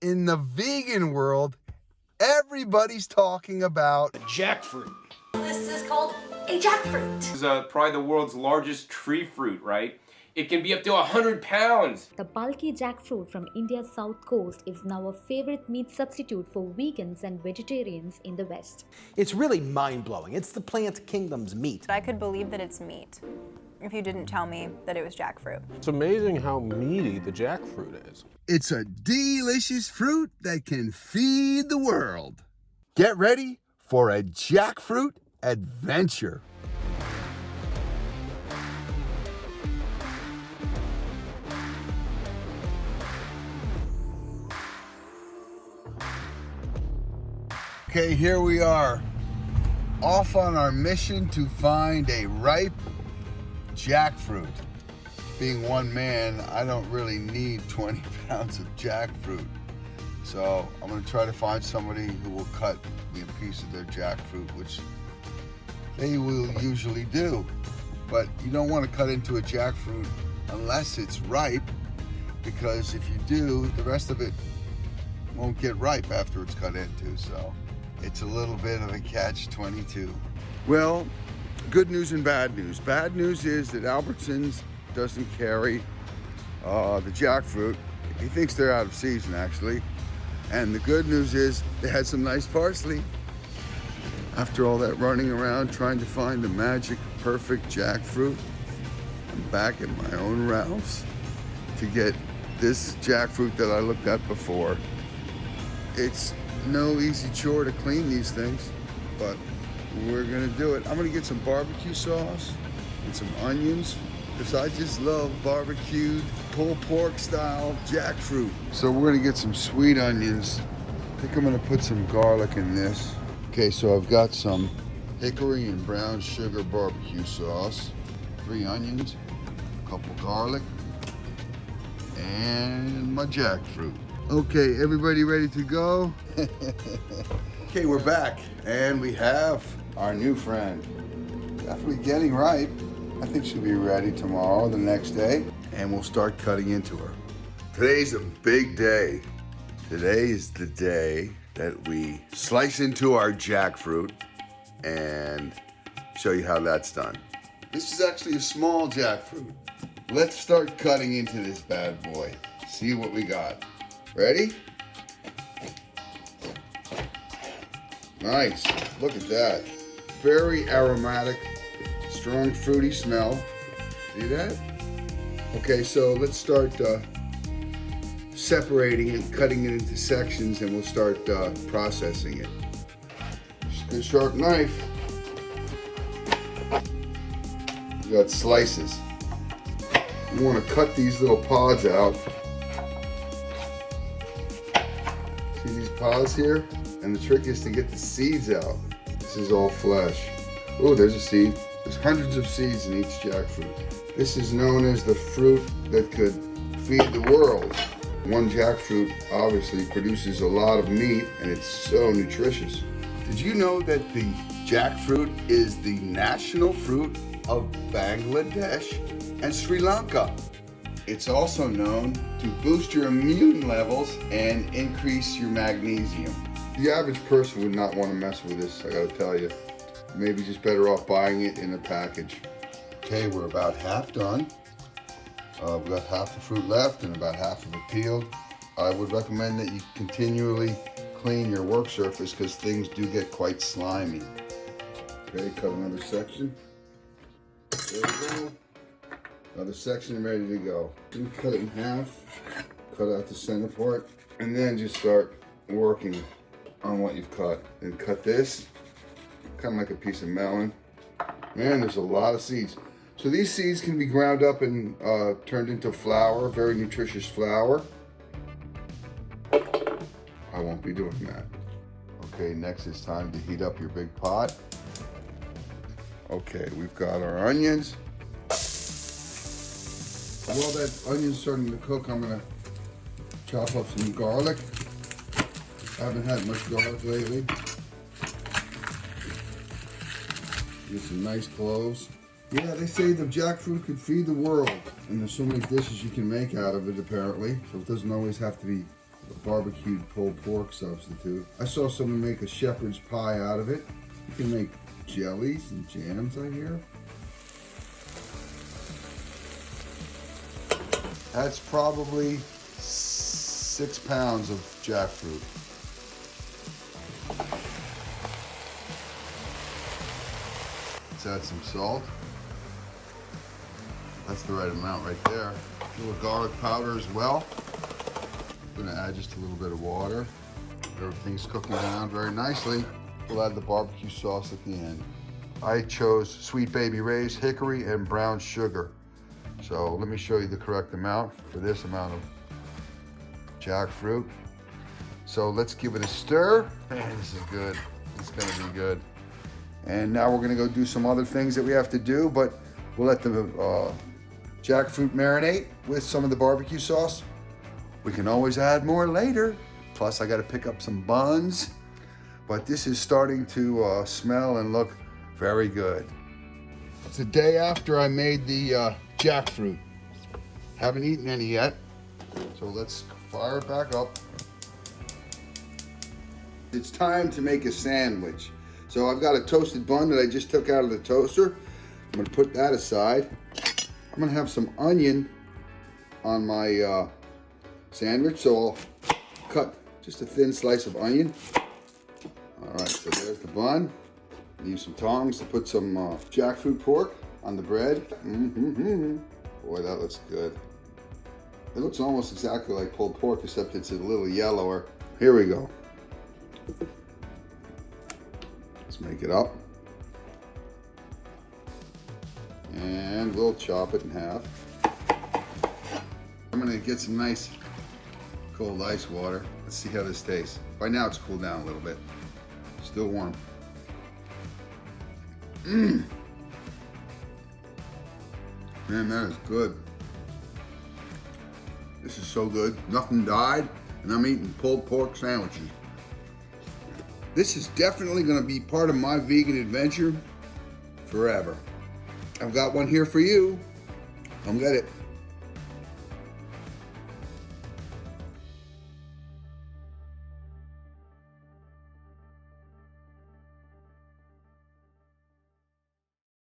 In the vegan world, everybody's talking about jackfruit. This is called a jackfruit. This is probably the world's largest tree fruit, right? It can be up to 100 pounds. The bulky jackfruit from India's south coast is now a favorite meat substitute for vegans and vegetarians in the West. It's really mind-blowing. It's the plant kingdom's meat. I could believe that it's meat if you didn't tell me that it was jackfruit. It's amazing how meaty the jackfruit is. it's a delicious fruit that can feed the world. Get ready for a jackfruit adventure. Okay, here we are, off on our mission to find a ripe jackfruit. Being one man, I don't really need 20 pounds of jackfruit. So I'm gonna try to find somebody who will cut me a piece of their jackfruit, which they will usually do. But you don't wanna cut into a jackfruit unless it's ripe, because if you do, the rest of it won't get ripe after it's cut into, so it's a little bit of a catch-22. Well, good news and bad news. Bad news is that Albertsons doesn't carry the jackfruit. He thinks they're out of season, actually. And the good news is they had some nice parsley. After all that running around trying to find the magic perfect jackfruit, I'm back at my own Ralph's to get this jackfruit that I looked at before. It's no easy chore to clean these things, but we're gonna do it. I'm gonna get some barbecue sauce and some onions, because I just love barbecued pulled pork style jackfruit. So we're gonna get some sweet onions. I think I'm gonna put some garlic in this. Okay, so I've got some hickory and brown sugar barbecue sauce, 3 onions, a couple garlic, and my jackfruit. Okay, everybody ready to go? Okay, we're back, and we have our new friend. Definitely getting ripe. I think she'll be ready tomorrow, the next day, and we'll start cutting into her. Today's a big day. Today is the day that we slice into our jackfruit and show you how that's done. This is actually a small jackfruit. Let's start cutting into this bad boy. See what we got. Ready? Nice, look at that. Very aromatic, strong fruity smell. See that? Okay, so let's start separating it, cutting it into sections, and we'll start processing it. Just a good sharp knife. We got slices. You want to cut these little pods out. See these pods here? And the trick is to get the seeds out. This is all flesh. Oh, there's a seed. There's hundreds of seeds in each jackfruit. This is known as the fruit that could feed the world. One jackfruit obviously produces a lot of meat, and it's so nutritious. Did you know that the jackfruit is the national fruit of Bangladesh and Sri Lanka? It's also known to boost your immune levels and increase your magnesium. The average person would not want to mess with this, I gotta tell you. Maybe just better off buying it in a package. Okay, we're about half done. We've got half the fruit left and about half of it peeled. I would recommend that you continually clean your work surface, because things do get quite slimy. Okay, cut another section. There we go. Another section ready to go. You cut it in half, cut out the center part, and then just start working on what you've cut. And cut this, kind of like a piece of melon. Man, there's a lot of seeds. So these seeds can be ground up and turned into flour, very nutritious flour. I won't be doing that. Okay, next it's time to heat up your big pot. Okay, we've got our onions. While that onion's starting to cook, I'm gonna chop up some garlic. I haven't had much garlic lately. Get some nice cloves. Yeah, they say the jackfruit could feed the world, and there's so many dishes you can make out of it apparently, so it doesn't always have to be a barbecued pulled pork substitute. I saw someone make a shepherd's pie out of it. You can make jellies and jams, I hear. That's probably 6 pounds of jackfruit. Let's add some salt. That's the right amount right there. A little garlic powder as well. I'm gonna add just a little bit of water. Everything's cooking down very nicely. We'll add the barbecue sauce at the end. I chose Sweet Baby Ray's hickory and brown sugar. So let me show you the correct amount for this amount of jackfruit. So let's give it a stir. This is good. It's gonna be good. And now we're gonna go do some other things that we have to do, but we'll let the jackfruit marinate with some of the barbecue sauce. We can always add more later. Plus I gotta pick up some buns, but this is starting to smell and look very good. It's the day after I made the jackfruit. Haven't eaten any yet, so let's fire it back up. It's time to make a sandwich. So I've got a toasted bun that I just took out of the toaster. I'm gonna put that aside. I'm gonna have some onion on my sandwich, so I'll cut just a thin slice of onion. All right, so there's the bun. Use some tongs to put some jackfruit pork on the bread. Boy, that looks good. It looks almost exactly like pulled pork, except it's a little yellower. Here we go. Let's make it up. And we'll chop it in half. I'm gonna get some nice cold ice water. Let's see how this tastes. By now it's cooled down a little bit. Still warm. Man, that is good. This is so good. Nothing died, and I'm eating pulled pork sandwiches. This is definitely gonna be part of my vegan adventure forever. I've got one here for you. Come get it.